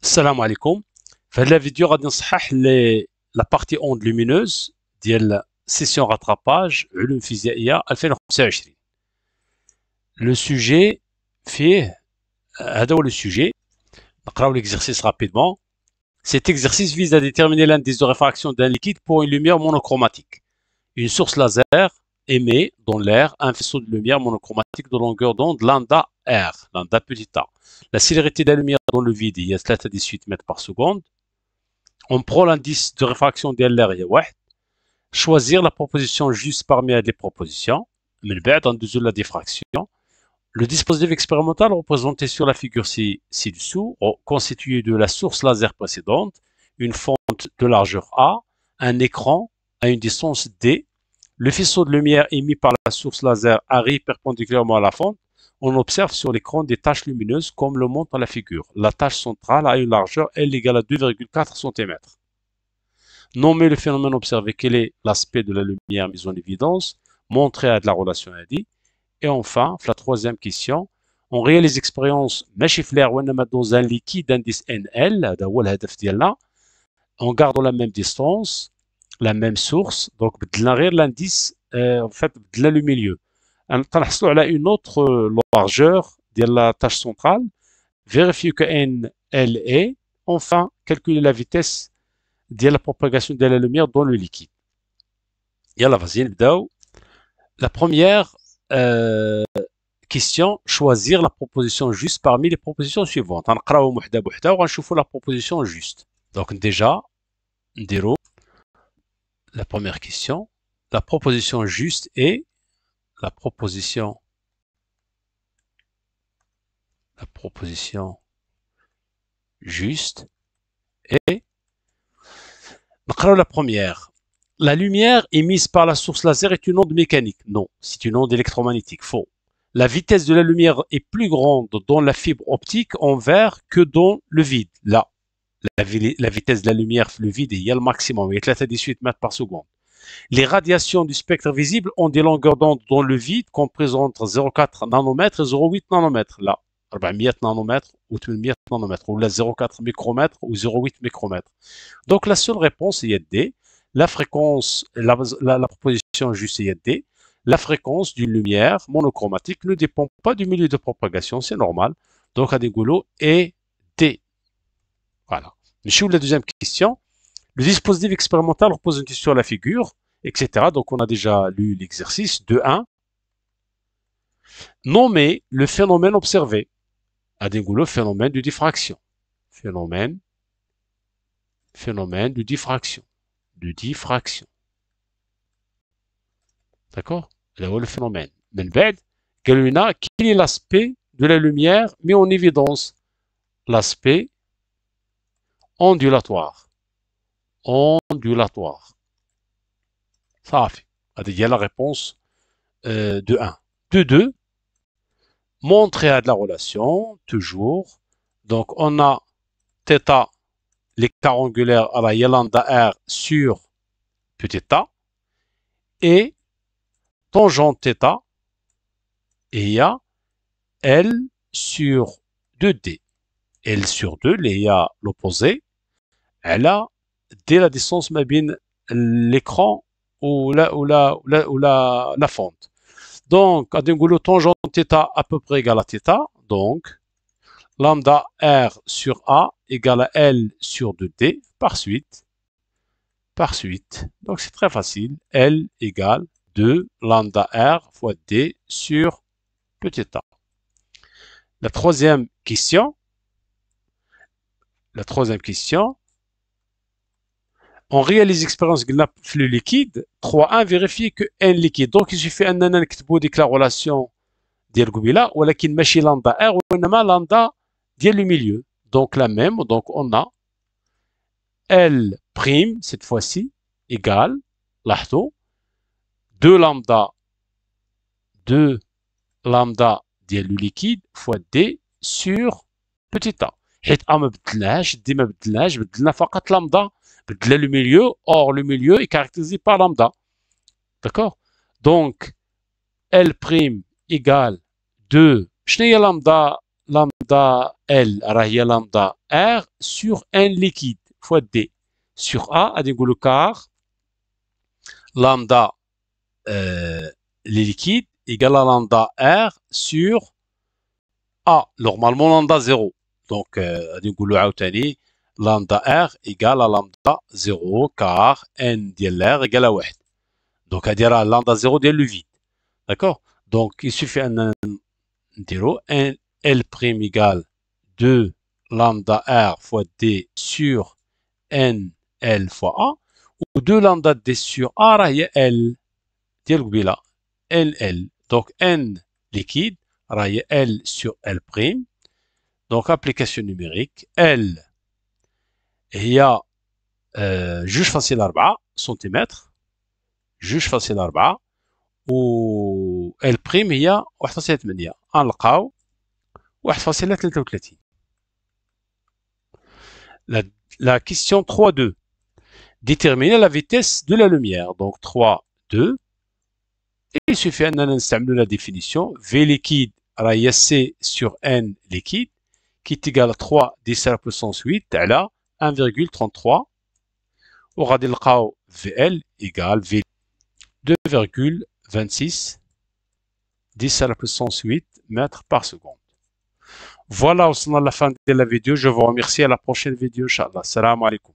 السلام عليكم. في هذا الفيديو غادي نصحح لا بارتي اوند لومينوز ديال سيسيون راتراباج علوم فيزيائيه 2025. لو سوجي فيه هذا هو لو سوجي. نقراو ليكزرسيس رابيدمون. Cet exercice vise à déterminer l'indice de réfraction d'un liquide pour une lumière monochromatique. Une source laser émet dans l'air un faisceau de lumière monochromatique de longueur d'onde lambda R, lambda petit a. La célérité de la lumière dans le vide هي 3.18 mètres par seconde. On prend l'indice de réfraction ديال هي 1. Choisir la proposition juste parmi les propositions. من بعد ندوزو la diffraction. Le dispositif expérimental représenté sur la figure ci-dessous, constitué de la source laser précédente, une fonte de largeur A, un écran à une distance D. Le faisceau de lumière émis par la source laser arrive perpendiculairement à la fonte. On observe sur l'écran des taches lumineuses comme le montre la figure. La tache centrale a une largeur L égale à 2,4 cm. Nommer le phénomène observé. Quel est l'aspect de la lumière mise en évidence? Montrer à de la relation AD. Et enfin, la troisième question, on réalise l'expérience dans un liquide d'indice NL, on garde la même distance, la même source, donc l'indice, en fait, le milieu. On a une autre largeur de la tâche centrale, vérifier que NL est, enfin, calculer la vitesse de la propagation de la lumière dans le liquide. Yalla, vas-y, la première question, choisir la proposition juste parmi les propositions suivantes. On va la proposition juste. Donc déjà, la première question, la proposition juste est la proposition juste est la première. La lumière émise par la source laser est une onde mécanique. Non, c'est une onde électromagnétique. Faux. La vitesse de la lumière est plus grande dans la fibre optique en verre que dans le vide. Là, la vitesse de la lumière, le vide, il y a le maximum. Il y a 18 mètres par seconde. Les radiations du spectre visible ont des longueurs d'onde dans le vide comprises entre 0,4 nanomètres et 0,8 nanomètres. Là, 400 nanomètres ou 800 nanomètres, ou là 0,4 micromètres ou 0,8 micromètres. Donc la seule réponse est D. La fréquence, la proposition juste est D. La fréquence d'une lumière monochromatique ne dépend pas du milieu de propagation, c'est normal. Donc, Adegolo est D. Voilà. La deuxième question. Le dispositif expérimental repose une question sur la figure, etc. Donc, on a déjà lu l'exercice 2.1. Nommer le phénomène observé. Adegolo, phénomène de diffraction. Phénomène de diffraction. D'accord? Là où le phénomène. Quel est l'aspect de la lumière mis en évidence? L'aspect ondulatoire. Ça a fait. Il y a la réponse de 1. De 2. Montrer à de la relation, toujours. Donc, on a θ, l'écart angulaire à la lambda R sur petit a, et tangente θ, et il y a L sur 2D. L sur 2, il y a l'opposé. Elle a dès la distance mabine l'écran ou la fonte. Donc, le tangente θ à peu près égal à θ. Donc, lambda R sur A égale à L sur 2D par suite. Donc, c'est très facile. L égale 2 lambda R fois D sur petit a. La troisième question, on réalise l'expérience de flux liquide. 3.1, vérifier que N liquide. Donc, il suffit de dire la relation ديال قبيله ولكن ماشي لامدا R وإنما lambda ديال le milieu. Donc, la même. Donc, on a L prime, cette fois-ci, égale, لاحظوا, 2 lambda ديال le liquide fois D sur petit a. حيت A ما بدلناش, D ما بدلناش, بدلنا فقط lambda. بدلنا le milieu. Or, le milieu est caractérisé par lambda. D'accord? Donc, L prime égale 2. شنو هي lambda lambda L راهي lambda R sur N liquide fois D sur A غادي نقولوا car lambda les liquides égale à lambda R sur A. Normalement lambda 0. Donc غادي نقولوا عاوتاني lambda R égale à lambda 0 car N ديال R égale à 1. Donc هادي راه lambda 0 ديال لو vide. D'accord? Donc il suffit أننا نديرو L' égale 2 lambda R fois D sur N L fois A ou 2 lambda D sur A راه هي L ديال قبيله NL. Donc N liquide راه هي L sur L'. Donc application numérique L هي جوج فاصلة 4 سنتيمتر جوج فاصلة 4 و L' هي 1.8 غنلقاو 1.33. La question 3.2. Déterminer la vitesse de la lumière. Donc 3.2. Il suffit de la définition. V liquide est C sur N liquide qui est égal à 3 10 à la puissance 8 à 1,33. On va dire VL égale V 2,26 10 à la puissance 8 mètres par seconde. Voilà, on est à la fin de la vidéo. Je vous remercie. À la prochaine vidéo, Inch'Allah. Salam alaikum.